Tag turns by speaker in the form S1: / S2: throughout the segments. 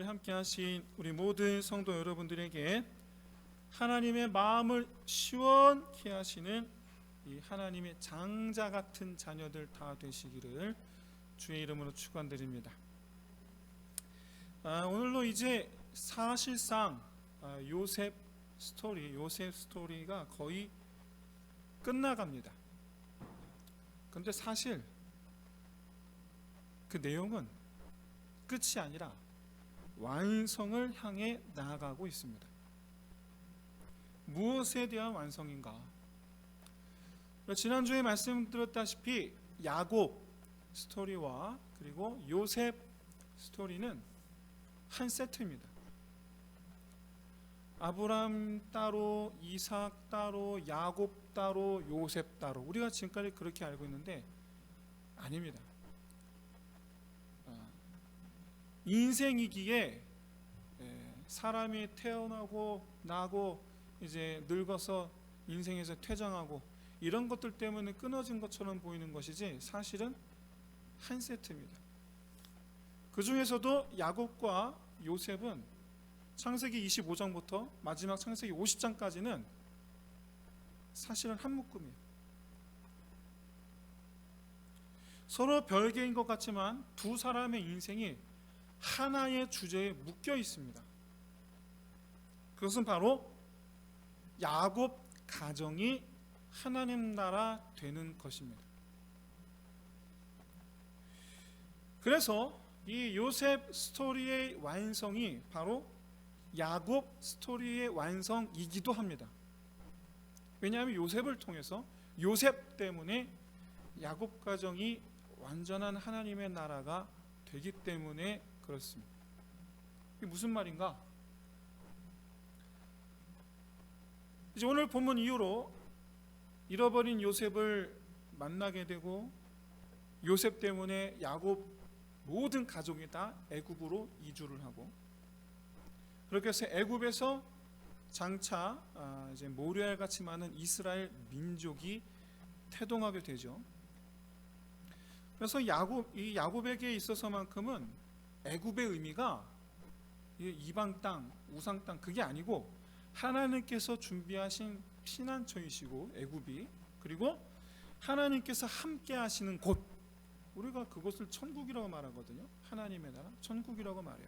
S1: 말씀을 함께 하신 우리 모든 성도 여러분들에게 하나님의 마음을 시원케 하시는 이 하나님의 장자 같은 자녀들 다 되시기를 주의 이름으로 축원드립니다. 오늘로 이제 사실상 요셉 스토리가 거의 끝나갑니다. 그런데 사실 그 내용은 끝이 아니라 완성을 향해 나아가고 있습니다. 무엇에 대한 완성인가? 지난주에 말씀드렸다시피 야곱 스토리와 그리고 요셉 스토리는 한 세트입니다. 아브람 따로, 이삭 따로, 야곱 따로, 요셉 따로. 우리가 지금까지 그렇게 알고 있는데 아닙니다. 인생이기에 사람이 태어나고 나고 이제 늙어서 인생에서 퇴장하고 이런 것들 때문에 끊어진 것처럼 보이는 것이지 사실은 한 세트입니다. 그 중에서도 야곱과 요셉은 창세기 25장부터 마지막 창세기 50장까지는 사실은 한 묶음이에요. 서로 별개인 것 같지만 두 사람의 인생이 하나의 주제에 묶여 있습니다. 그것은 바로 야곱 가정이 하나님 나라 되는 것입니다. 그래서 이 요셉 스토리의 완성이 바로 야곱 스토리의 완성이기도 합니다. 왜냐하면 요셉을 통해서 요셉 때문에 야곱 가정이 완전한 하나님의 나라가 되기 때문에 그렇습니다. 이게 무슨 말인가? 이제 오늘 본문 이후로 잃어버린 요셉을 만나게 되고 요셉 때문에 야곱 모든 가족이 다 애굽으로 이주를 하고 그렇게 해서 애굽에서 장차 이제 모리알 같이 많은 이스라엘 민족이 태동하게 되죠. 그래서 이 야곱에게 있어서만큼은 애굽의 의미가 이방 땅, 우상 땅 그게 아니고 하나님께서 준비하신 피난처이시고 애굽이 그리고 하나님께서 함께 하시는 곳 우리가 그곳을 천국이라고 말하거든요. 하나님의 나라 천국이라고 말해요.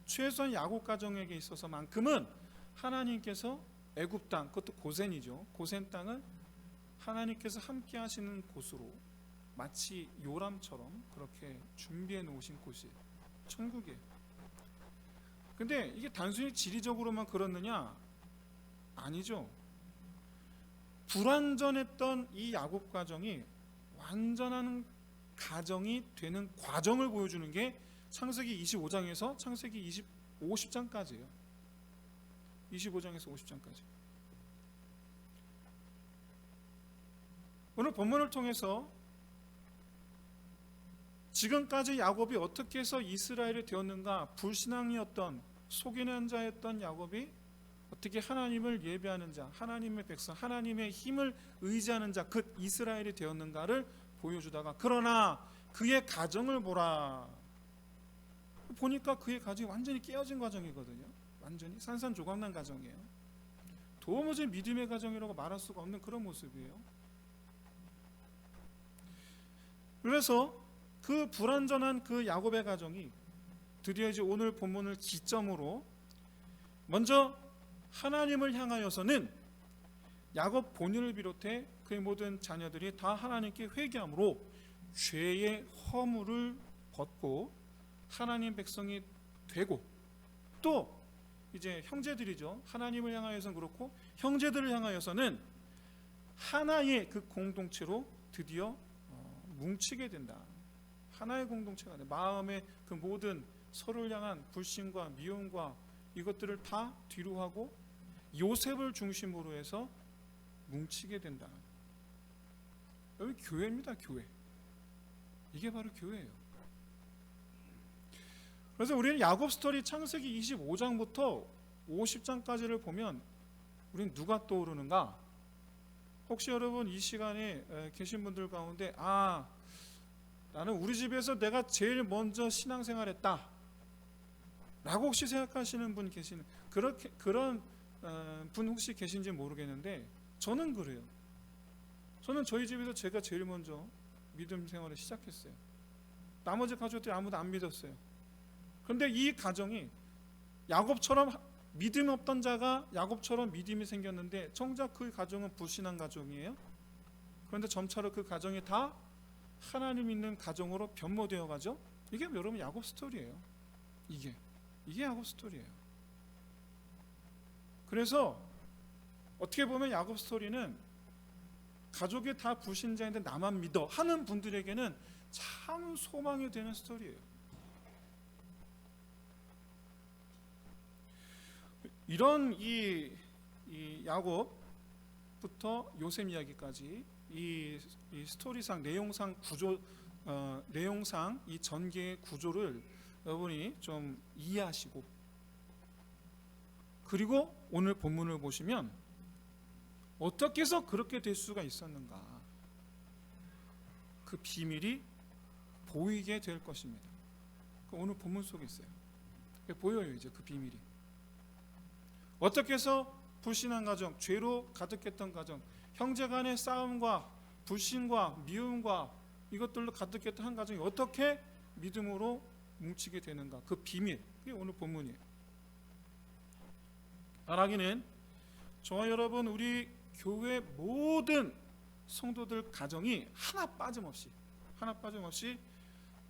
S1: 최소한 야곱 가정에게 있어서만큼은 하나님께서 애굽 땅 그것도 고센이죠. 고센 땅을 하나님께서 함께 하시는 곳으로 마치 요람처럼 그렇게 준비해 놓으신 곳이 천국이에요. 근데 이게 단순히 지리적으로만 그렇느냐? 아니죠. 불완전했던 이 야곱 가정이 완전한 가정이 되는 과정을 보여주는 게 창세기 25장에서 창세기 50장까지예요. 25장에서 50장까지. 오늘 본문을 통해서 지금까지 야곱이 어떻게 해서 이스라엘이 되었는가, 불신앙이었던 속이는 자였던 야곱이 어떻게 하나님을 예배하는 자, 하나님의 백성, 하나님의 힘을 의지하는 자, 그 이스라엘이 되었는가를 보여주다가 그러나 그의 가정을 보라. 보니까 그의 가정이 완전히 깨어진 가정이거든요. 완전히 산산조각난 가정이에요. 도무지 믿음의 가정이라고 말할 수가 없는 그런 모습이에요. 그래서 그 불완전한 그 야곱의 가정이 드디어 이제 오늘 본문을 기점으로 먼저 하나님을 향하여서는 야곱 본인을 비롯해 그의 모든 자녀들이 다 하나님께 회개함으로 죄의 허물을 벗고 하나님 백성이 되고 또 이제 형제들이죠. 하나님을 향하여서는 그렇고 형제들을 향하여서는 하나의 그 공동체로 드디어 뭉치게 된다. 하나의 공동체가 돼. 마음의 그 모든 서로를 향한 불신과 미움과 이것들을 다 뒤로 하고 요셉을 중심으로 해서 뭉치게 된다. 여기 교회입니다. 교회. 이게 바로 교회예요. 그래서 우리는 야곱 스토리 창세기 25장부터 50장까지를 보면 우리는 누가 떠오르는가? 혹시 여러분 이 시간에 계신 분들 가운데 나는 우리 집에서 내가 제일 먼저 신앙생활했다. 라고 혹시 생각하시는 분 계시는 그런 분 혹시 계신지 모르겠는데 저는 그래요. 저는 저희 집에서 제가 제일 먼저 믿음 생활을 시작했어요. 나머지 가족들이 아무도 안 믿었어요. 그런데 이 가정이 야곱처럼 믿음 없던 자가 야곱처럼 믿음이 생겼는데 정작 그 가정은 불신한 가정이에요. 그런데 점차로 그 가정이 다 하나님 믿는 가정으로 변모되어 가죠. 이게 여러분 야곱 스토리예요. 이게 야곱 스토리예요. 그래서 어떻게 보면 야곱 스토리는 가족이 다 불신자인데 나만 믿어 하는 분들에게는 참 소망이 되는 스토리예요. 이런 이 야곱부터 요셉 이야기까지 이 스토리상 내용상 구조 내용상 이 전개의 구조를 여러분이 좀 이해하시고, 그리고 오늘 본문을 보시면 어떻게 해서 그렇게 될 수가 있었는가, 그 비밀이 보이게 될 것입니다. 오늘 본문 속에 있어요. 보여요. 이제 그 비밀이 어떻게 해서 불신한 가정, 죄로 가득했던 가정, 형제 간의 싸움과 불신과 미움과 이것들로 가득했던 한 가정이 어떻게 믿음으로 뭉치게 되는가, 그 비밀, 그게 오늘 본문이에요. 바라기는 저와 여러분, 우리 교회 모든 성도들 가정이 하나 빠짐없이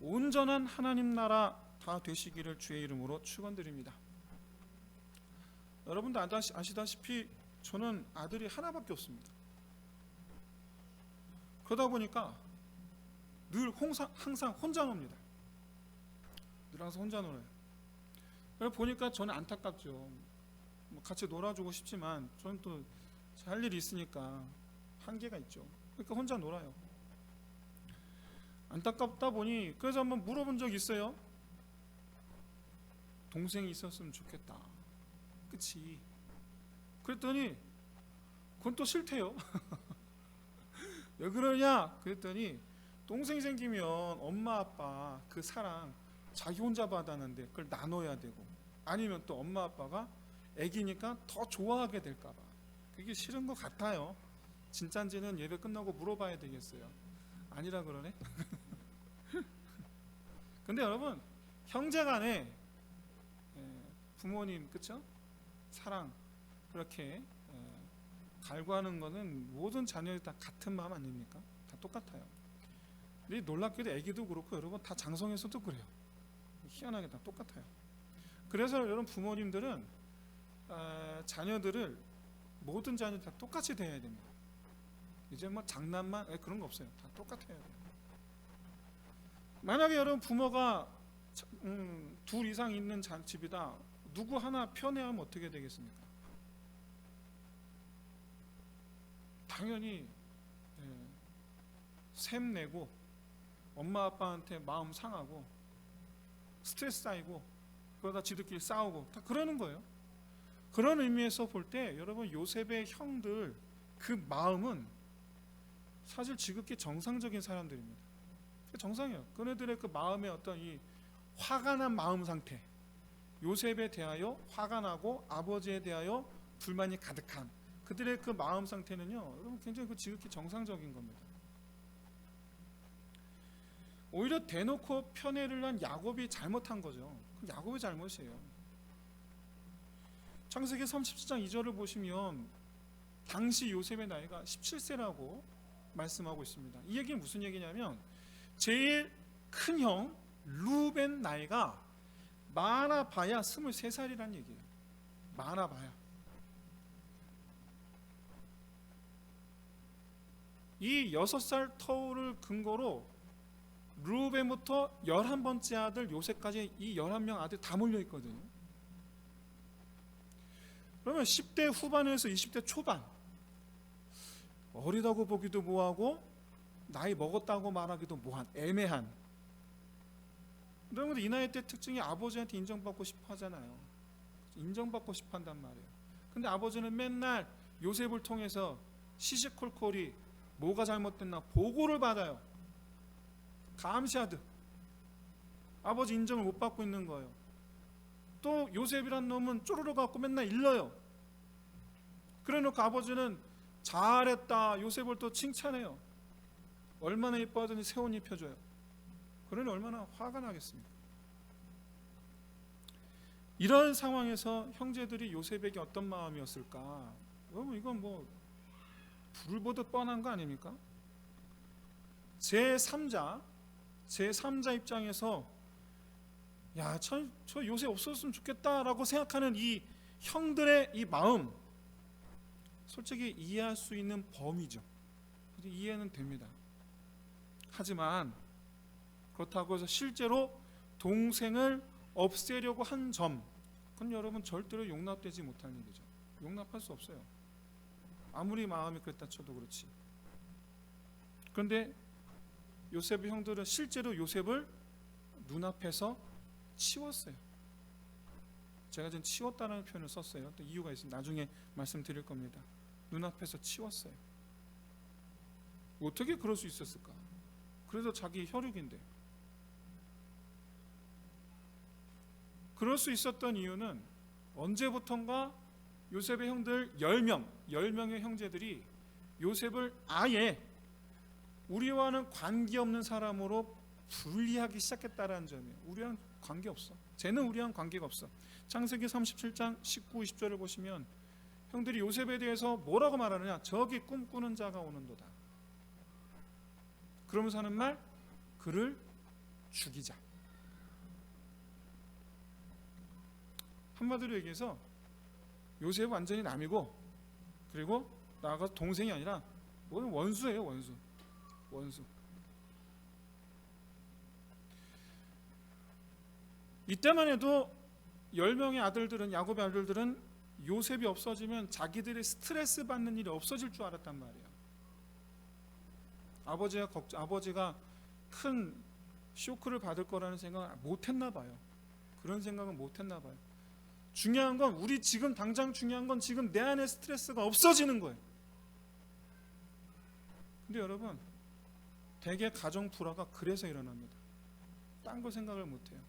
S1: 온전한 하나님 나라 다 되시기를 주의 이름으로 축원드립니다. 여러분도 아시다시피 저는 아들이 하나밖에 없습니다. 그러다 보니까 늘 항상 혼자 놉니다. 늘 항상 혼자 놀아요. 그래서 보니까 저는 안타깝죠. 같이 놀아주고 싶지만 저는 또 할 일이 있으니까 한계가 있죠. 그러니까 혼자 놀아요. 안타깝다 보니 그래서 한번 물어본 적 있어요. 동생이 있었으면 좋겠다. 그치? 그랬더니 그건 또 싫대요. 왜 그러냐? 그랬더니 동생이 생기면 엄마 아빠 그 사랑 자기 혼자 받았는데 그걸 나눠야 되고, 아니면 또 엄마 아빠가 애기니까 더 좋아하게 될까 봐 그게 싫은 것 같아요. 진짠지는 예배 끝나고 물어봐야 되겠어요. 아니라 그러네. 근데 여러분, 형제간에 부모님, 그쵸? 사랑 그렇게 갈구하는 거는 모든 자녀들이 다 같은 마음 아닙니까? 다 똑같아요. 근데 놀랍게도 애기도 그렇고 여러분 다 장성에서도 그래요. 희한하게 다 똑같아요. 그래서 여러분 부모님들은 자녀들을, 모든 자녀들 다 똑같이 대해야 됩니다. 이제 뭐 장난만 그런 거 없어요. 다 똑같아야 돼요. 만약에 여러분 부모가 둘 이상 있는 집이다, 누구 하나 편애하면 어떻게 되겠습니까? 당연히 샘내고 엄마 아빠한테 마음 상하고 스트레스 쌓이고 그러다 지들끼리 싸우고 다 그러는 거예요. 그런 의미에서 볼 때 여러분 요셉의 형들 그 마음은 사실 지극히 정상적인 사람들입니다. 정상이에요. 그네들의 그 마음의 어떤 이 화가 난 마음 상태, 요셉에 대하여 화가 나고 아버지에 대하여 불만이 가득한 그들의 그 마음 상태는요, 여러분 굉장히 그 지극히 정상적인 겁니다. 오히려 대놓고 편애를 한 야곱이 잘못한 거죠. 야곱의 잘못이에요. 창세기 37장 2절을 보시면 당시 요셉의 나이가 17세라고 말씀하고 있습니다. 이 얘기는 무슨 얘기냐면 제일 큰 형 루벤 나이가 많아봐야 23살이라는 얘기예요. 많아봐야. 이 6살 터울을 근거로 루벤부터 11번째 아들 요셉까지 이 11명 아들 다 몰려있거든요. 그러면 10대 후반에서 20대 초반, 어리다고 보기도 뭐하고 나이 먹었다고 말하기도 뭐한 애매한, 여러분들 이 나이 때 특징이 아버지한테 인정받고 싶어 하잖아요. 인정받고 싶어 한단 말이에요. 근데 아버지는 맨날 요셉을 통해서 시시콜콜이 뭐가 잘못됐나 보고를 받아요. 감시하듯 아버지 인정을 못 받고 있는 거예요. 또 요셉이란 놈은 쪼르르 갖고 맨날 일러요. 그래놓고 아버지는 잘했다 요셉을 또 칭찬해요. 얼마나 예뻐하더니 새 옷 입혀줘요. 그러니 얼마나 화가 나겠습니까? 이런 상황에서 형제들이 요셉에게 어떤 마음이었을까? 이건 뭐 불을 보듯 뻔한 거 아닙니까? 제3자 입장에서 야, 저 요셉 없었으면 좋겠다라고 생각하는 이 형들의 이 마음, 솔직히 이해할 수 있는 범위죠. 이해는 됩니다. 하지만 그렇다고 해서 실제로 동생을 없애려고 한 점, 그건 여러분 절대로 용납되지 못할 일이죠. 용납할 수 없어요. 아무리 마음이 그랬다 쳐도 그렇지. 그런데 요셉의 형들은 실제로 요셉을 눈앞에서 치웠어요. 제가 지금 치웠다는 표현을 썼어요. 또 이유가 있습니다. 나중에 말씀드릴 겁니다. 눈앞에서 치웠어요. 어떻게 그럴 수 있었을까? 그래도 자기 혈육인데. 그럴 수 있었던 이유는 언제부턴가 요셉의 형들 10명의 형제들이 요셉을 아예 우리와는 관계없는 사람으로 분리하기 시작했다는 점이에요. 우리와는 관계없어. 쟤는 우리와는 관계가 없어. 창세기 37장 19, 20절을 보시면 형들이 요셉에 대해서 뭐라고 말하느냐? 저기 꿈꾸는 자가 오는도다. 그러면서 하는 말, 그를 죽이자. 한마디로 얘기해서 요셉은 완전히 남이고, 그리고 나아가서 동생이 아니라 원수예요. 원수. 이때만 해도 10명의 아들들은, 야곱의 아들들은 요셉이 없어지면 자기들이 스트레스 받는 일이 없어질 줄 알았단 말이에요. 아버지가 큰 쇼크를 받을 거라는 생각을 못했나 봐요. 그런 생각은 못했나 봐요. 중요한 건, 우리 지금 당장 중요한 건 지금 내 안에 스트레스가 없어지는 거예요. 근데 여러분, 대개 가정 불화가 그래서 일어납니다. 딴 거 생각을 못해요.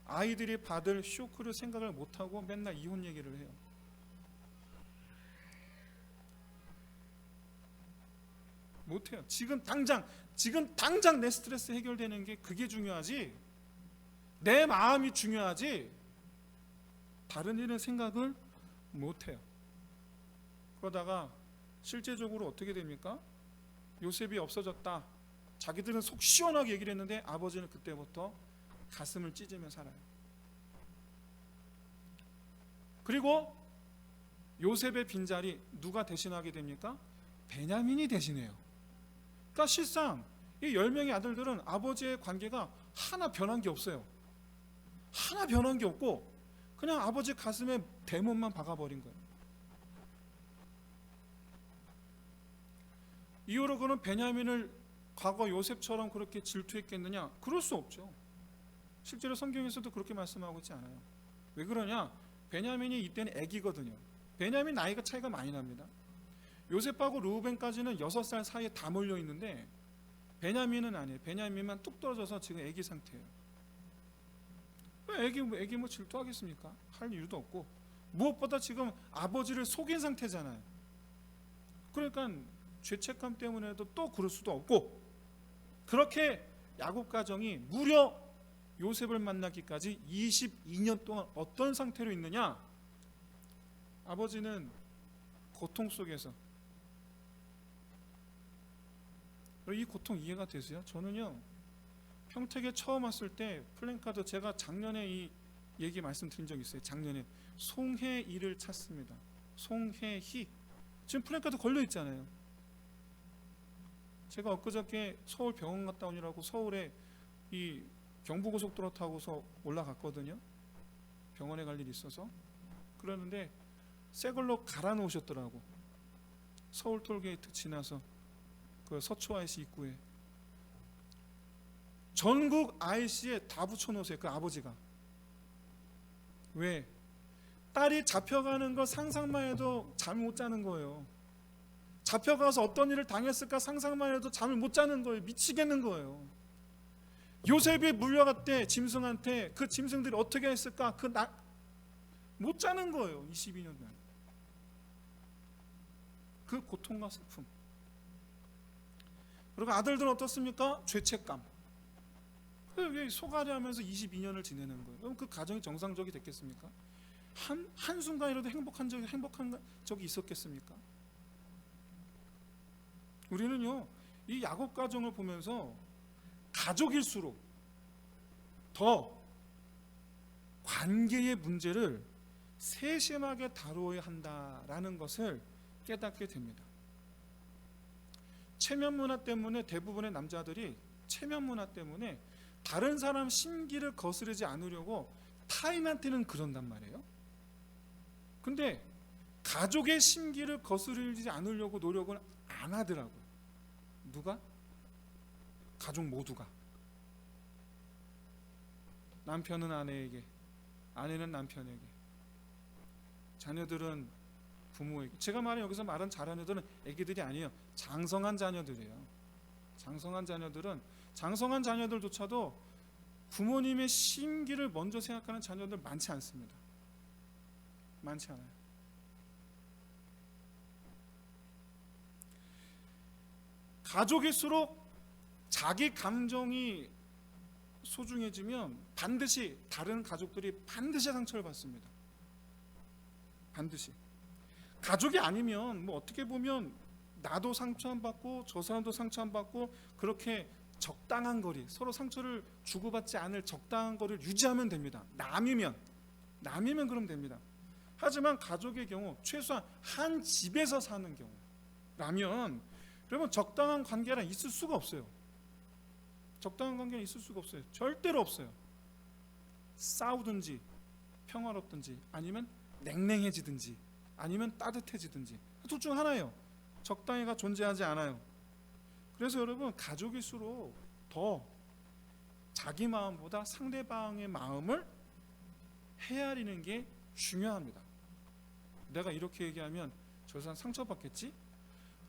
S1: 아이들이 받을 쇼크를 생각을 못하고 맨날 이혼 얘기를 해요. 못해요. 지금 당장 내 스트레스 해결되는 게 그게 중요하지, 내 마음이 중요하지, 다른 일은 생각을 못해요. 그러다가 실제적으로 어떻게 됩니까? 요셉이 없어졌다. 자기들은 속 시원하게 얘기를 했는데 아버지는 그때부터 가슴을 찢으며 살아요. 그리고 요셉의 빈자리 누가 대신하게 됩니까? 베냐민이 대신해요. 그러니까 실상 이 10명의 아들들은 아버지의 관계가 하나 변한 게 없어요. 하나 변한 게 없고 그냥 아버지 가슴에 대못만 박아버린 거예요. 이후로 그는 베냐민을 과거 요셉처럼 그렇게 질투했겠느냐? 그럴 수 없죠. 실제로 성경에서도 그렇게 말씀하고 있지 않아요. 왜 그러냐? 베냐민이 이때는 애기거든요. 베냐민 나이가 차이가 많이 납니다. 요셉하고 루벤까지는 6살 사이에 다 몰려 있는데 베냐민은 아니에요. 베냐민만 뚝 떨어져서 지금 애기 상태예요. 왜 애기 뭐 질투하겠습니까? 할 이유도 없고, 무엇보다 지금 아버지를 속인 상태잖아요. 그러니까 죄책감 때문에도 또 그럴 수도 없고, 그렇게 야곱 가정이 무려 요셉을 만나기까지 22년 동안 어떤 상태로 있느냐? 아버지는 고통 속에서. 이 고통 이해가 되세요? 저는요, 평택에 처음 왔을 때 플랜카드, 제가 작년에 이 얘기 말씀드린 적 있어요. 작년에 송혜이를 찾습니다. 송혜희. 지금 플랜카드 걸려 있잖아요. 제가 엊그저께 서울 병원 갔다 오느라고 서울에 이 경부고속도로 타고서 올라갔거든요. 병원에 갈 일이 있어서. 그러는데 새 걸로 갈아 놓으셨더라고. 서울 톨게이트 지나서 그 서초 IC 입구에 전국 IC에 다 붙여놓으세요. 그 아버지가. 왜? 딸이 잡혀가는 거 상상만 해도 잠을 못 자는 거예요. 잡혀가서 어떤 일을 당했을까 상상만 해도 잠을 못 자는 거예요. 미치겠는 거예요. 요셉이 물려갔대 짐승한테. 그 짐승들이 어떻게 했을까? 못 자는 거예요. 22년간. 그 고통과 슬픔. 그리고 아들들은 어떻습니까? 죄책감. 왜 소갈이 하면서 22년을 지내는 거예요? 그럼 그 가정이 정상적이 됐겠습니까? 한순간이라도 행복한 적이 있었겠습니까? 우리는요, 이 야곱 가정을 보면서 가족일수록 더 관계의 문제를 세심하게 다루어야 한다라는 것을 깨닫게 됩니다. 체면 문화 때문에 대부분의 남자들이 체면 문화 때문에 다른 사람 심기를 거스르지 않으려고 타인한테는 그런단 말이에요. 근데 가족의 심기를 거스르지 않으려고 노력을 안 하더라고요. 누가? 가족 모두가. 남편은 아내에게, 아내는 남편에게, 자녀들은 부모에게. 제가 여기서 말한 자녀들은 애기들이 아니에요. 장성한 자녀들이에요. 장성한 자녀들조차도 부모님의 심기를 먼저 생각하는 자녀들 많지 않습니다. 많지 않아요. 가족일수록 자기 감정이 소중해지면 반드시 다른 가족들이 반드시 상처를 받습니다. 반드시. 가족이 아니면 어떻게 보면 나도 상처 안 받고 저 사람도 상처 안 받고 그렇게 적당한 거리, 서로 상처를 주고받지 않을 적당한 거리를 유지하면 됩니다. 남이면 그럼 됩니다. 하지만 가족의 경우 최소한 한 집에서 사는 경우라면 그러면 적당한 관계는 있을 수가 없어요. 적당한 관계는 있을 수가 없어요. 절대로 없어요. 싸우든지 평화롭든지 아니면 냉랭해지든지 아니면 따뜻해지든지 둘 중 하나예요. 적당히가 존재하지 않아요. 그래서 여러분 가족일수록 더 자기 마음보다 상대방의 마음을 헤아리는 게 중요합니다. 내가 이렇게 얘기하면 저 사람 상처받겠지?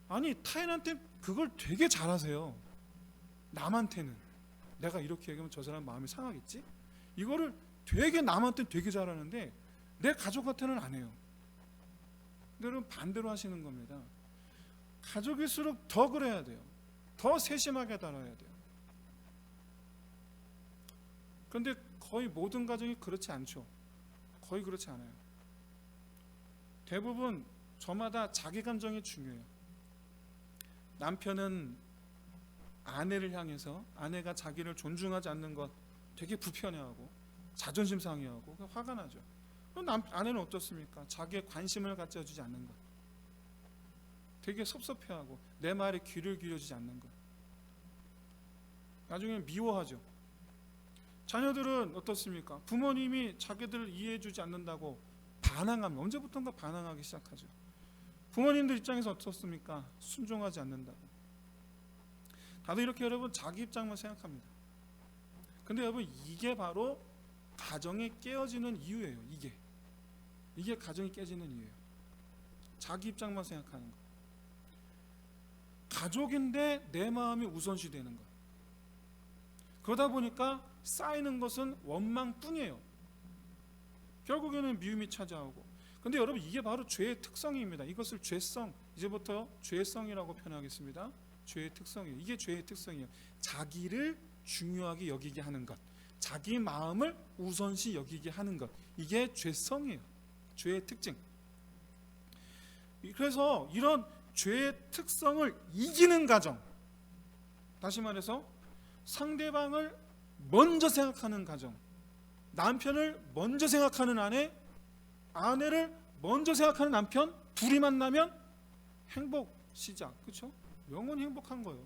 S1: 아니 타인한테 그걸 되게 잘하세요. 남한테는 내가 이렇게 얘기하면 저 사람 마음이 상하겠지? 이거를 되게 남한테 되게 잘하는데 내 가족한테는 안 해요. 근데 여러분 반대로 하시는 겁니다. 가족일수록 더 그래야 돼요. 더 세심하게 다뤄야 돼요. 그런데 거의 모든 가정이 그렇지 않죠. 거의 그렇지 않아요. 대부분 저마다 자기 감정이 중요해요. 남편은 아내를 향해서 아내가 자기를 존중하지 않는 것 되게 불편해하고 자존심 상해하고 화가 나죠. 아내는 어떻습니까? 자기의 관심을 가져주지 않는 것 되게 섭섭해하고 내 말에 귀를 기울여주지 않는 것 나중에 미워하죠. 자녀들은 어떻습니까? 부모님이 자기들을 이해해주지 않는다고 반항합니다. 언제부턴가 반항하기 시작하죠. 부모님들 입장에서 어떻습니까? 순종하지 않는다고. 다들 이렇게 여러분 자기 입장만 생각합니다. 근데 여러분 이게 바로 가정이 깨어지는 이유예요. 이게 가정이 깨지는 이유예요. 자기 입장만 생각하는 거. 가족인데 내 마음이 우선시 되는 거. 그러다 보니까 쌓이는 것은 원망뿐이에요. 결국에는 미움이 찾아오고. 근데 여러분 이게 바로 죄의 특성입니다. 이것을 죄성, 이제부터 죄성이라고 표현하겠습니다. 죄의 특성이에요. 이게 죄의 특성이에요. 자기를 중요하게 여기게 하는 것, 자기 마음을 우선시 여기게 하는 것, 이게 죄성이에요. 죄의 특징. 그래서 이런 죄의 특성을 이기는 가정, 다시 말해서 상대방을 먼저 생각하는 가정, 남편을 먼저 생각하는 아내, 아내를 먼저 생각하는 남편, 둘이 만나면 행복 시작. 그렇죠? 영원히 행복한 거예요.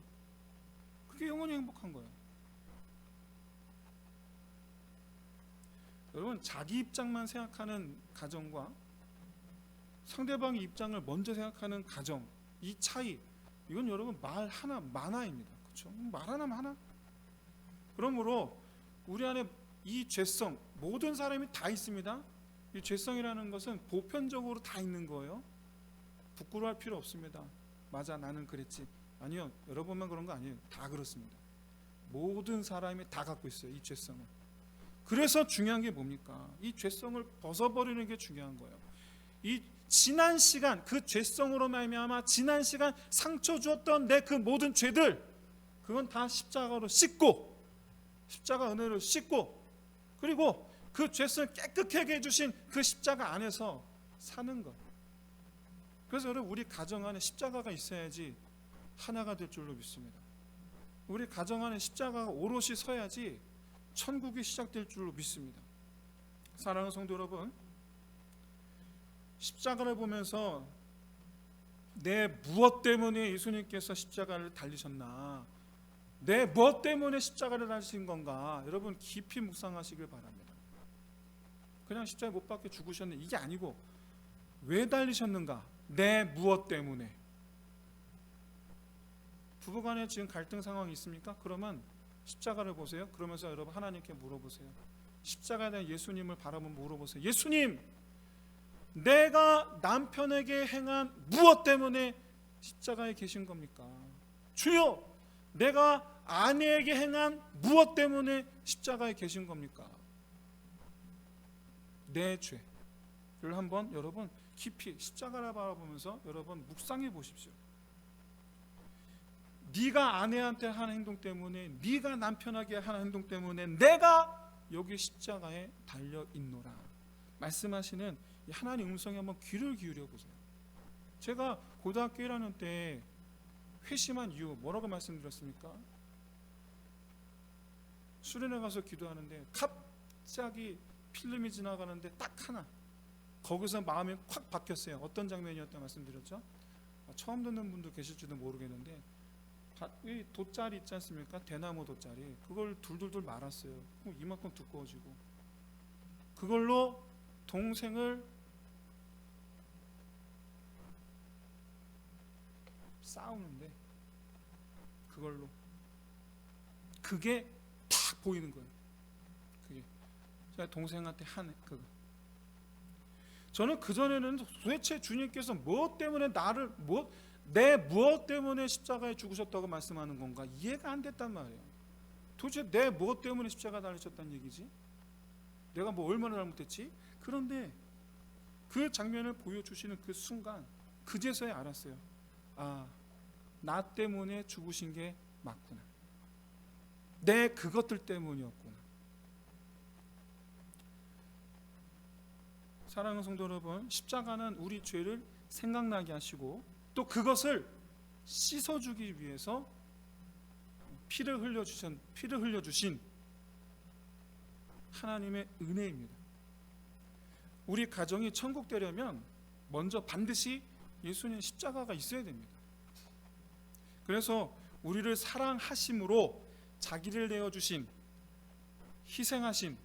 S1: 그게 영원히 행복한 거예요. 여러분 자기 입장만 생각하는 가정과 상대방의 입장을 먼저 생각하는 가정, 이 차이, 이건 여러분 말 하나 만화입니다. 그렇죠? 말 하나면 하나. 그러므로 우리 안에 이 죄성, 모든 사람이 다 있습니다. 이 죄성이라는 것은 보편적으로 다 있는 거예요. 부끄러워할 필요 없습니다. 맞아, 나는 그랬지. 아니요, 여러분만 그런 거 아니에요. 다 그렇습니다. 모든 사람이 다 갖고 있어요, 이 죄성을. 그래서 중요한 게 뭡니까? 이 죄성을 벗어버리는 게 중요한 거예요. 이 지난 시간, 그 죄성으로 말미암아 지난 시간 상처 주었던 내 그 모든 죄들, 그건 다 십자가로 씻고, 십자가 은혜로 씻고, 그리고 그 죄성을 깨끗하게 해주신 그 십자가 안에서 사는 것. 그래서 여러분, 우리 가정 안에 십자가가 있어야지 하나가 될 줄로 믿습니다. 우리 가정 안에 십자가가 오롯이 서야지 천국이 시작될 줄로 믿습니다. 사랑하는 성도 여러분, 십자가를 보면서 내 무엇 때문에 예수님께서 십자가를 달리셨나, 내 무엇 때문에 십자가를 달리신 건가, 여러분 깊이 묵상하시길 바랍니다. 그냥 십자가에 못 박혀 죽으셨는데 이게 아니고 왜 달리셨는가, 내 무엇 때문에. 부부간에 지금 갈등 상황이 있습니까? 그러면 십자가를 보세요. 그러면서 여러분 하나님께 물어보세요. 십자가에 대한 예수님을 바라보면 물어보세요. 예수님, 내가 남편에게 행한 무엇 때문에 십자가에 계신 겁니까? 주여, 내가 아내에게 행한 무엇 때문에 십자가에 계신 겁니까? 내 죄를 한번 여러분 깊이 십자가를 바라보면서 여러분 묵상해 보십시오. 네가 아내한테 하는 행동 때문에, 네가 남편에게 하는 행동 때문에 내가 여기 십자가에 달려 있노라 말씀하시는 하나님 음성에 한번 귀를 기울여 보세요. 제가 고등학교 1학년 때 회심한 이유 뭐라고 말씀드렸습니까? 수련회 가서 기도하는데 갑자기 필름이 지나가는데 딱 하나, 거기서 마음이 확 바뀌었어요. 어떤 장면이었다 말씀드렸죠? 처음 듣는 분도 계실지도 모르겠는데, 이 돗자리 있지 않습니까? 대나무 돗자리, 그걸 둘둘둘 말았어요. 이만큼 두꺼워지고, 그걸로 동생을 싸우는데, 그걸로 그게 딱 보이는 거예요. 그게 제가 동생한테 한 그거. 저는 그전에는 도대체 주님께서 무엇 때문에 나를, 내 무엇 때문에 십자가에 죽으셨다고 말씀하는 건가 이해가 안 됐단 말이에요. 도대체 내 무엇 때문에 십자가 달리셨다는 얘기지? 내가 뭐 얼마나 잘못했지? 그런데 그 장면을 보여주시는 그 순간 그제서야 알았어요. 아, 나 때문에 죽으신 게 맞구나. 내 그것들 때문이었구나. 사랑하는 성도 여러분, 십자가는 우리 죄를 생각나게 하시고 또 그것을 씻어주기 위해서 피를 흘려주신 하나님의 은혜입니다. 우리 가정이 천국 되려면 먼저 반드시 예수님 십자가가 있어야 됩니다. 그래서 우리를 사랑하심으로 자기를 내어주신, 희생하신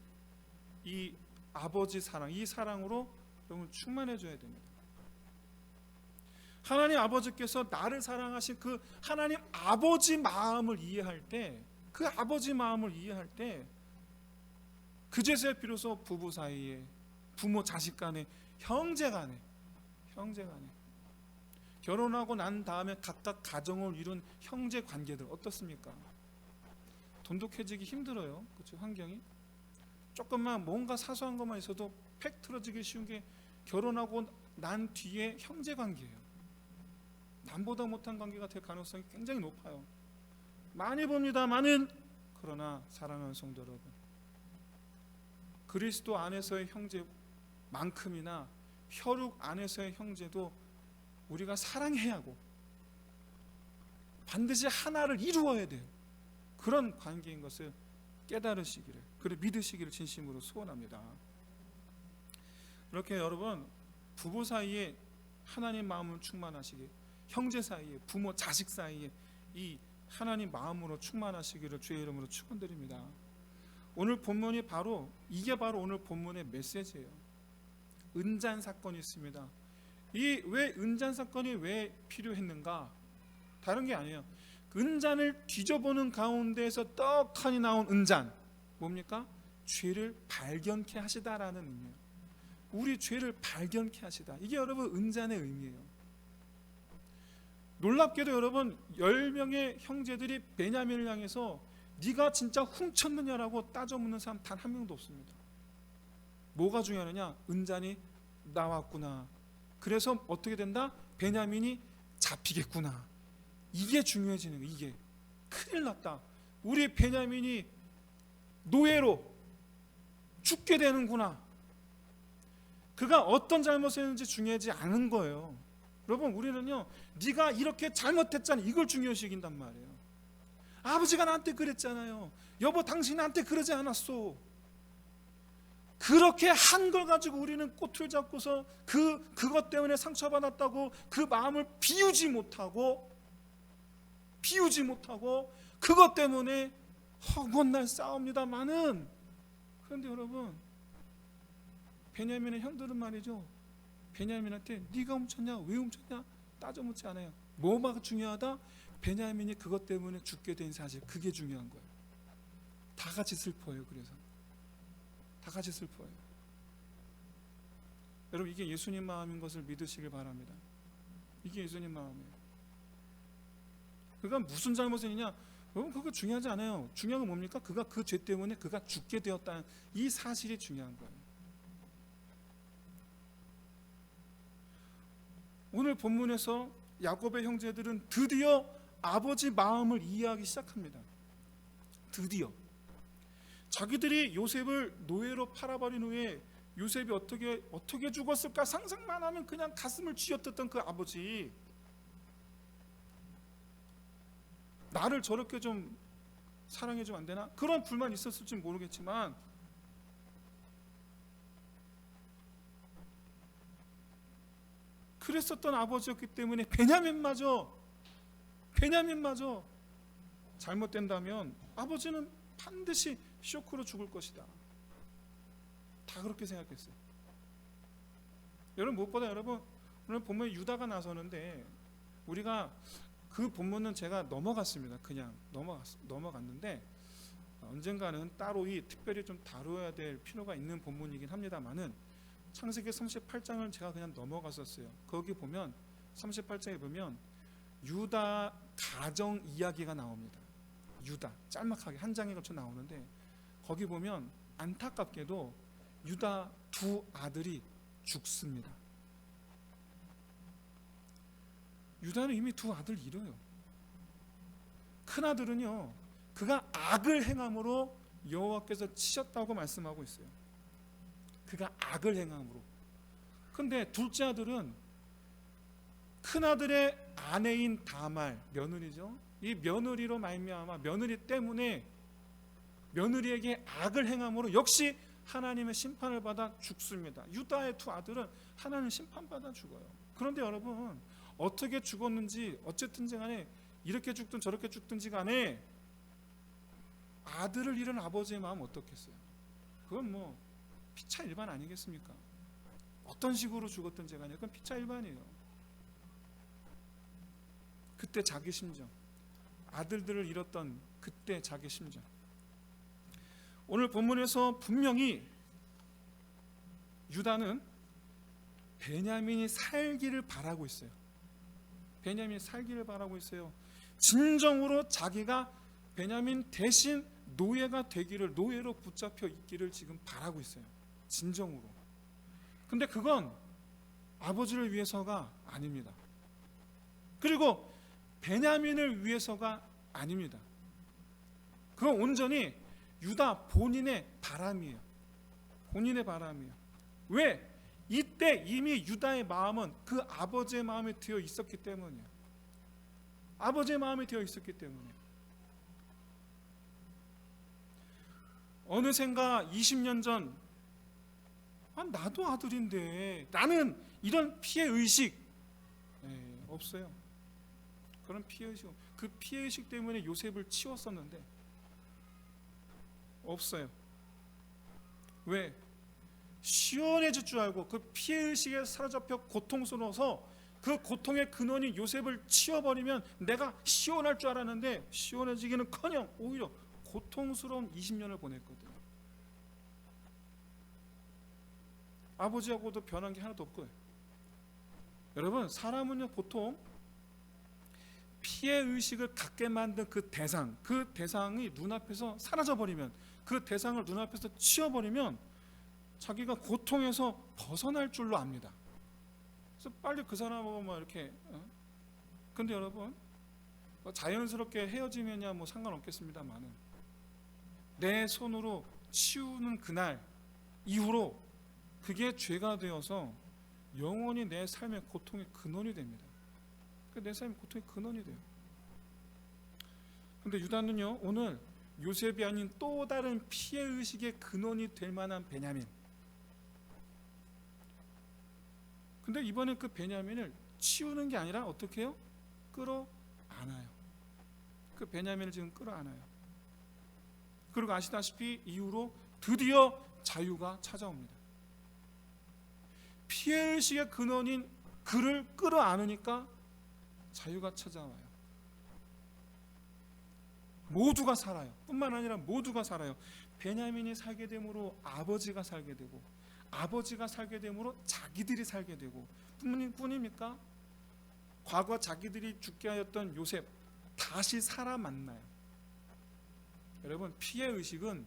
S1: 이 아버지 사랑, 이 사랑으로 여러분 충만해져야 됩니다. 하나님 아버지께서 나를 사랑하신 그 하나님 아버지 마음을 이해할 때, 그 아버지 마음을 이해할 때 그제서야 비로소 부부 사이에, 부모 자식 간에, 형제 간에 결혼하고 난 다음에 각각 가정을 이룬 형제 관계들 어떻습니까? 돈독해지기 힘들어요. 그렇죠? 환경이 조금만 뭔가 사소한 것만 있어도 팩 틀어지기 쉬운 게 결혼하고 난 뒤에 형제 관계예요. 남보다 못한 관계가 될 가능성이 굉장히 높아요. 많이 봅니다만은, 그러나 사랑하는 성도 여러분, 그리스도 안에서의 형제만큼이나 혈육 안에서의 형제도 우리가 사랑해야 하고 반드시 하나를 이루어야 돼요. 그런 관계인 것을 깨달으시기를, 그리고 믿으시기를 진심으로 소원합니다. 이렇게 여러분, 부부 사이에 하나님 마음을 충만하시기, 형제 사이에, 부모 자식 사이에 이 하나님 마음으로 충만하시기를 주의 이름으로 축원드립니다. 오늘 본문이 바로 오늘 본문의 메시지예요. 은잔 사건이 있습니다. 이 왜 은잔 사건이 왜 필요했는가? 다른 게 아니에요. 은잔을 뒤져보는 가운데에서 떡하니 나온 은잔, 뭡니까? 죄를 발견케 하시다라는 의미예요. 우리 죄를 발견케 하시다. 이게 여러분 은잔의 의미예요. 놀랍게도 여러분 10명의 형제들이 베냐민을 향해서 네가 진짜 훔쳤느냐라고 따져 묻는 사람 단 한 명도 없습니다. 뭐가 중요하느냐? 은잔이 나왔구나. 그래서 어떻게 된다? 베냐민이 잡히겠구나. 이게 중요해지는 거예요. 이게 큰일 났다. 우리 베냐민이 노예로 죽게 되는구나. 그가 어떤 잘못을 했는지 중요하지 않은 거예요. 여러분, 우리는요, 네가 이렇게 잘못했잖아, 이걸 중요시 여긴단 말이에요. 아버지가 나한테 그랬잖아요. 여보, 당신 나한테 그러지 않았어. 그렇게 한 걸 가지고 우리는 꼬투리 잡고서 그것 때문에 상처받았다고 그 마음을 비우지 못하고 그것 때문에 허구날 싸웁니다마는, 그런데 여러분, 베냐민의 형들은 말이죠, 베냐민한테 네가 훔쳤냐, 왜 훔쳤냐 따져 묻지 않아요. 뭐가 중요하다? 베냐민이 그것 때문에 죽게 된 사실, 그게 중요한 거예요. 다 같이 슬퍼해요. 그래서 다 같이 슬퍼해요. 여러분, 이게 예수님 마음인 것을 믿으시길 바랍니다. 이게 예수님 마음이에요. 그가 무슨 잘못이냐, 여러분, 그거 중요하지 않아요. 중요한 건 뭡니까? 그가 그 죄 때문에 그가 죽게 되었다는 이 사실이 중요한 거예요. 오늘 본문에서 야곱의 형제들은 드디어 아버지 마음을 이해하기 시작합니다. 드디어 자기들이 요셉을 노예로 팔아버린 후에 요셉이 어떻게 죽었을까 상상만 하면 그냥 가슴을 쥐어뜯던 그 아버지, 나를 저렇게 좀 사랑해주면 안 되나? 그런 불만 있었을지 모르겠지만 그랬었던 아버지였기 때문에 베냐민마저 잘못된다면 아버지는 반드시 쇼크로 죽을 것이다. 다 그렇게 생각했어요. 여러분, 무엇보다 여러분, 오늘 본문에 유다가 나서는데 우리가 그 본문은 제가 넘어갔습니다. 그냥 넘어갔는데 언젠가는 따로 특별히 좀 다루어야 될 필요가 있는 본문이긴 합니다만은 창세기 38장을 제가 그냥 넘어갔었어요. 거기 보면 38장에 보면 유다 가정 이야기가 나옵니다. 유다 짤막하게 한 장에 걸쳐 나오는데 거기 보면 안타깝게도 유다 두 아들이 죽습니다. 유다는 이미 두 아들 잃어요. 큰 아들은요, 그가 악을 행함으로 여호와께서 치셨다고 말씀하고 있어요. 그가 악을 행함으로. 근데 둘째 아들은 큰 아들의 아내인 다말, 며느리죠. 이 며느리로 말미암아, 며느리 때문에 며느리에게 악을 행함으로 역시 하나님의 심판을 받아 죽습니다. 유다의 두 아들은 하나님 심판받아 죽어요. 그런데 여러분, 어떻게 죽었는지 어쨌든지 간에 이렇게 죽든 저렇게 죽든지 간에 아들을 잃은 아버지의 마음 어떻겠어요? 그건 뭐 피차 일반 아니겠습니까? 어떤 식으로 죽었든지 간에 그건 피차 일반이에요. 그때 자기 심정, 아들들을 잃었던 그때 자기 심정. 오늘 본문에서 분명히 유다는 베냐민이 살기를 바라고 있어요. 베냐민이 살기를 바라고 있어요. 진정으로 자기가 베냐민 대신 노예가 되기를, 노예로 붙잡혀 있기를 지금 바라고 있어요. 진정으로. 근데 그건 아버지를 위해서가 아닙니다. 그리고 베냐민을 위해서가 아닙니다. 그건 온전히 유다 본인의 바람이에요. 본인의 바람이에요. 왜? 이때 이미 유다의 마음은 그 아버지의 마음에 되어 있었기 때문이에요. 아버지의 마음에 되어 있었기 때문에. 어느샌가 20년 전 나도 아들인데 나는 이런 피해의식 없어요. 그런 피해의식, 그 피해의식 때문에 요셉을 치웠었는데 없어요. 왜? 시원해질 줄 알고 그 피해의식에 사로잡혀 고통스러워서 그 고통의 근원이 요셉을 치워버리면 내가 시원할 줄 알았는데 시원해지기는커녕 오히려 고통스러운 20년을 보냈거든요. 아버지하고도 변한 게 하나도 없고요. 여러분, 사람은요 보통 피해 의식을 갖게 만든 그 대상이 눈앞에서 사라져버리면, 그 대상을 눈앞에서 치워버리면 자기가 고통에서 벗어날 줄로 압니다. 그래서 빨리 그 사람하고 뭐 이렇게 근데 여러분, 자연스럽게 헤어지면야 뭐 상관없겠습니다만은, 내 손으로 치우는 그날 이후로 그게 죄가 되어서 영원히 내 삶의 고통의 근원이 됩니다. 내 삶의 고통의 근원이 돼요. 근데 유다는요, 오늘 요셉이 아닌 또 다른 피해의식의 근원이 될 만한 베냐민. 근데 이번엔 그 베냐민을 치우는 게 아니라 어떻게 해요? 끌어안아요. 그 베냐민을 지금 끌어안아요. 그리고 아시다시피 이후로 드디어 자유가 찾아옵니다. 피해의식의 근원인 그를 끌어안으니까 자유가 찾아와요. 모두가 살아요. 뿐만 아니라 모두가 살아요. 베냐민이 살게 되므로 아버지가 살게 되고, 아버지가 살게 되므로 자기들이 살게 되고, 뿐입니까? 과거 자기들이 죽게 하였던 요셉 다시 살아 만나요. 여러분, 피해의식은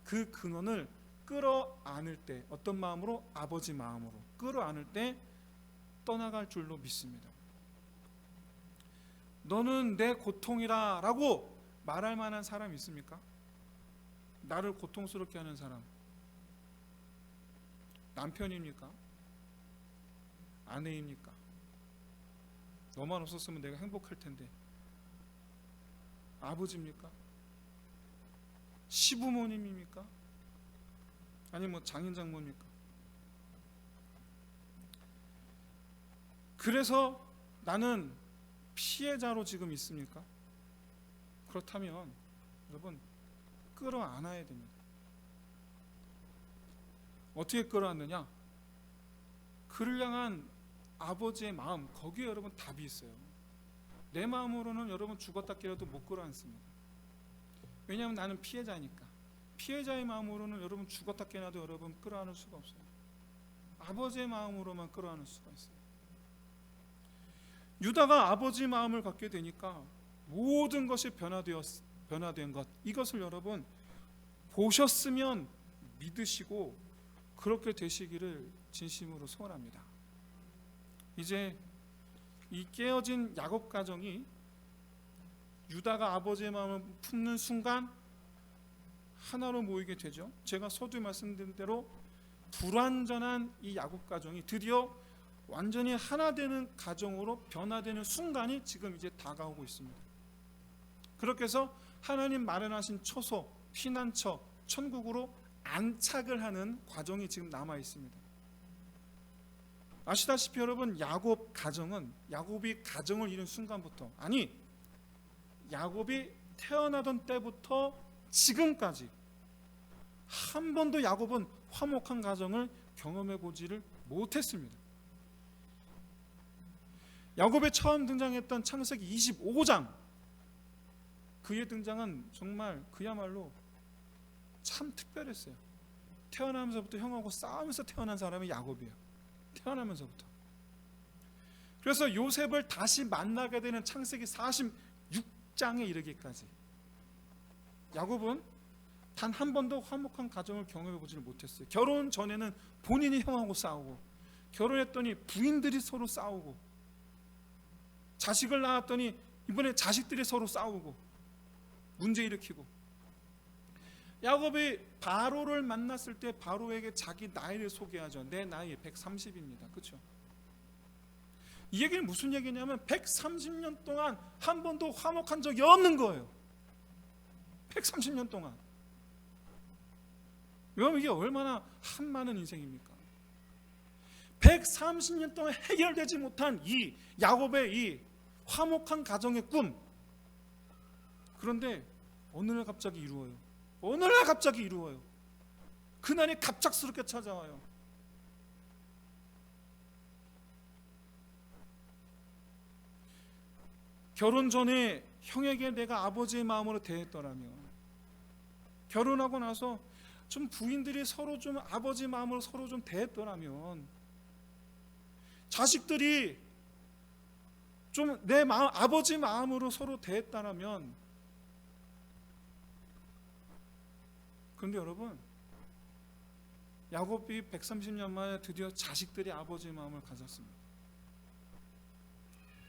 S1: 그 근원을 끌어안을 때, 어떤 마음으로? 아버지 마음으로 끌어안을 때 떠나갈 줄로 믿습니다. 너는 내 고통이라 라고 말할 만한 사람이 있습니까? 나를 고통스럽게 하는 사람, 남편입니까? 아내입니까? 너만 없었으면 내가 행복할 텐데. 아버지입니까? 시부모님입니까? 아니면 뭐 장인 장모입니까? 그래서 나는 피해자로 지금 있습니까? 그렇다면 여러분, 끌어안아야 됩니다. 어떻게 끌어안느냐? 그를 향한 아버지의 마음, 거기에 여러분 답이 있어요. 내 마음으로는 여러분 죽었다 깨어도 못 끌어안습니다. 왜냐하면 나는 피해자니까. 피해자의 마음으로는 여러분 죽었다 깨어나도 여러분 끌어안을 수가 없어요. 아버지의 마음으로만 끌어안을 수가 있어요. 유다가 아버지 마음을 갖게 되니까 모든 것이 변화된 것, 이것을 여러분 보셨으면 믿으시고 그렇게 되시기를 진심으로 소원합니다. 이제 이 깨어진 야곱 가정이 유다가 아버지의 마음을 품는 순간 하나로 모이게 되죠. 제가 서두에 말씀드린 대로 불완전한 이 야곱 가정이 드디어 완전히 하나 되는 가정으로 변화되는 순간이 지금 이제 다가오고 있습니다. 그렇게 해서 하나님 마련하신 처소, 피난처, 천국으로 안착을 하는 과정이 지금 남아 있습니다. 아시다시피 여러분, 야곱 가정은, 야곱이 가정을 이룬 순간부터, 아니 야곱이 태어나던 때부터 지금까지 한 번도 야곱은 화목한 가정을 경험해 보지를 못했습니다. 야곱의 처음 등장했던 창세기 25장, 그의 등장은 정말 그야말로 참 특별했어요. 태어나면서부터 형하고 싸우면서 태어난 사람이 야곱이에요. 태어나면서부터. 그래서 요셉을 다시 만나게 되는 창세기 46장에 이르기까지 야곱은 단 한 번도 화목한 가정을 경험해 보지를 못했어요. 결혼 전에는 본인이 형하고 싸우고, 결혼했더니 부인들이 서로 싸우고, 자식을 낳았더니 이번에 자식들이 서로 싸우고 문제 일으키고. 야곱이 바로를 만났을 때 바로에게 자기 나이를 소개하죠. 내 나이 130입니다. 그렇죠? 이 얘기는 무슨 얘기냐면 130년 동안 한 번도 화목한 적이 없는 거예요. 130년 동안. 여러분, 이게 얼마나 한많은 인생입니까? 130년 동안 해결되지 못한 이 야곱의 이 화목한 가정의 꿈. 그런데 어느 날 갑자기 이루어요. 어느 날 갑자기 이루어요. 그날이 갑작스럽게 찾아와요. 결혼 전에 형에게 내가 아버지의 마음으로 대했더라면, 결혼하고 나서 좀 부인들이 서로 좀 아버지 마음으로 서로 좀 대했더라면, 자식들이 좀 내 마음, 아버지 마음으로 서로 대했다라면, 그런데 여러분, 야곱이 130년 만에 드디어 자식들이 아버지 마음을 가졌습니다.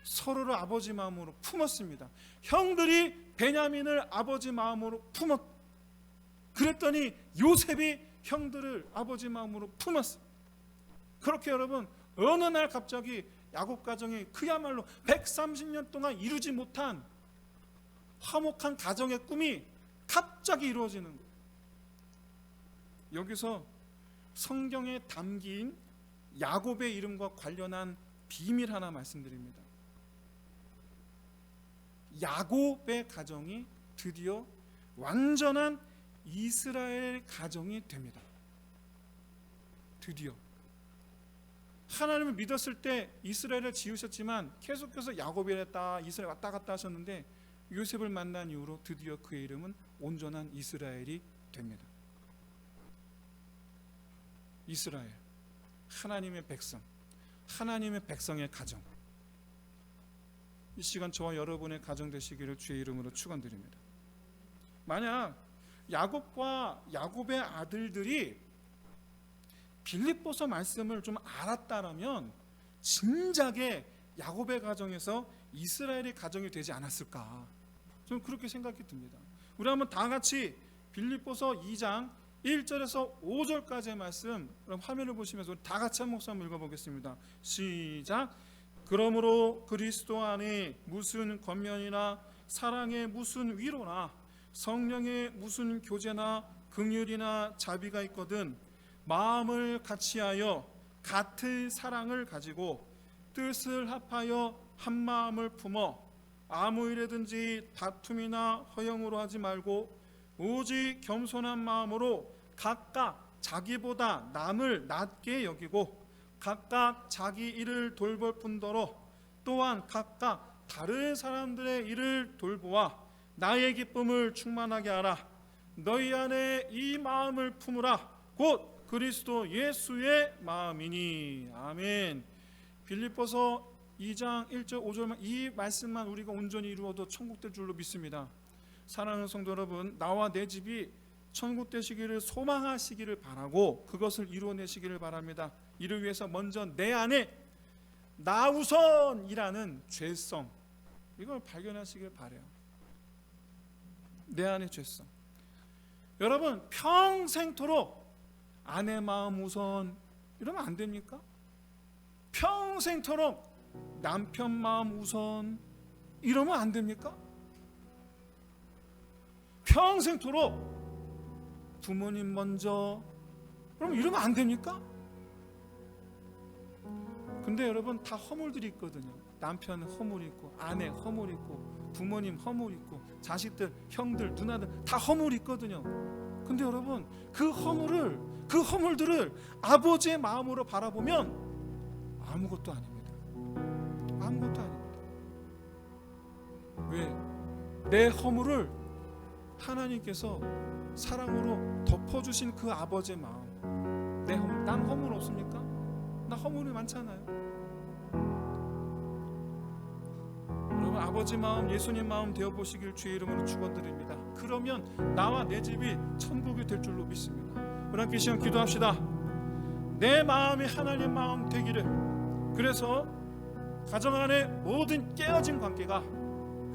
S1: 서로를 아버지 마음으로 품었습니다. 형들이 베냐민을 아버지 마음으로 그랬더니 요셉이 형들을 아버지 마음으로 품었어요. 그렇게 여러분, 어느 날 갑자기 야곱 가정이 그야말로 130년 동안 이루지 못한 화목한 가정의 꿈이 갑자기 이루어지는 거예요. 여기서 성경에 담긴 야곱의 이름과 관련한 비밀 하나 말씀드립니다. 야곱의 가정이 드디어 완전한 이스라엘 가정이 됩니다. 드디어 하나님을 믿었을 때 이스라엘을 지으셨지만 계속해서 야곱이랬다 이스라엘 왔다 갔다 하셨는데, 요셉을 만난 이후로 드디어 그의 이름은 온전한 이스라엘이 됩니다. 이스라엘, 하나님의 백성, 하나님의 백성의 가정. 이 시간 저와 여러분의 가정 되시기를 주의 이름으로 축원드립니다. 만약 야곱과 야곱의 아들들이 빌립보서 말씀을 좀 알았다라면 진작에 야곱의 가정에서 이스라엘의 가정이 되지 않았을까, 저는 그렇게 생각이 듭니다. 우리 한번 다 같이 빌립보서 2장 1절에서 5절까지의 말씀, 그럼 화면을 보시면서 다 같이 한 목소리 한번 읽어보겠습니다. 시작. 그러므로 그리스도 안에 무슨 권면이나 사랑의 무슨 위로나 성령의 무슨 교제나 긍휼이나 자비가 있거든 마음을 같이하여 같은 사랑을 가지고 뜻을 합하여 한 마음을 품어 아무 일에든지 다툼이나 허영으로 하지 말고 오직 겸손한 마음으로 각각 자기보다 남을 낮게 여기고 각각 자기 일을 돌볼 뿐더러 또한 각각 다른 사람들의 일을 돌보아 나의 기쁨을 충만하게 하라. 너희 안에 이 마음을 품으라. 곧 그리스도 예수의 마음이니. 아멘. 빌립보서 2장 1절 5절만 이 말씀만 우리가 온전히 이루어도 천국 될 줄로 믿습니다. 사랑하는 성도 여러분, 나와 내 집이 천국 되시기를 소망하시기를 바라고 그것을 이루어내시기를 바랍니다. 이를 위해서 먼저 내 안에 나 우선이라는 죄성, 이걸 발견하시길 바라요. 내 안에 죄성. 여러분, 평생토록 아내 마음 우선 이러면 안 됩니까? 평생토록 남편 마음 우선 이러면 안 됩니까? 평생토록 부모님 먼저 그럼 이러면 안 됩니까? 근데 여러분, 다 허물들이 있거든요. 남편 허물이 있고, 아내 허물이 있고, 부모님 허물이 있고, 자식들, 형들, 누나들 다 허물이 있거든요. 근데 여러분, 그 허물들을 아버지의 마음으로 바라보면 아무것도 아닙니다. 아무것도 아닙니다. 왜? 내 허물을 하나님께서 사랑으로 덮어주신 그 아버지의 마음. 내 허물, 난 허물 없습니까? 나 허물이 많잖아요. 여러분, 아버지 마음, 예수님 마음 되어보시길 주의 이름으로 축원드립니다. 그러면 나와 내 집이 천국이 될 줄로 믿습니다. 우리 함께 시간 기도합시다. 내 마음이 하나님 마음 되기를. 그래서 가정 안에 모든 깨어진 관계가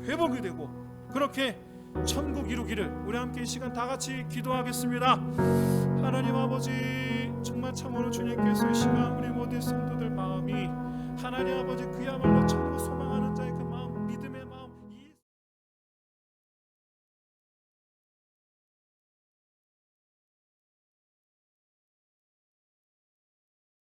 S1: 회복이 되고 그렇게 천국 이루기를 우리 함께 이 시간 다 같이 기도하겠습니다. 하나님 아버지, 정말 참으로 주님께서 이 시간 우리 모든 성도들 마음이 하나님 아버지 그야말로 천국 소망하는 자의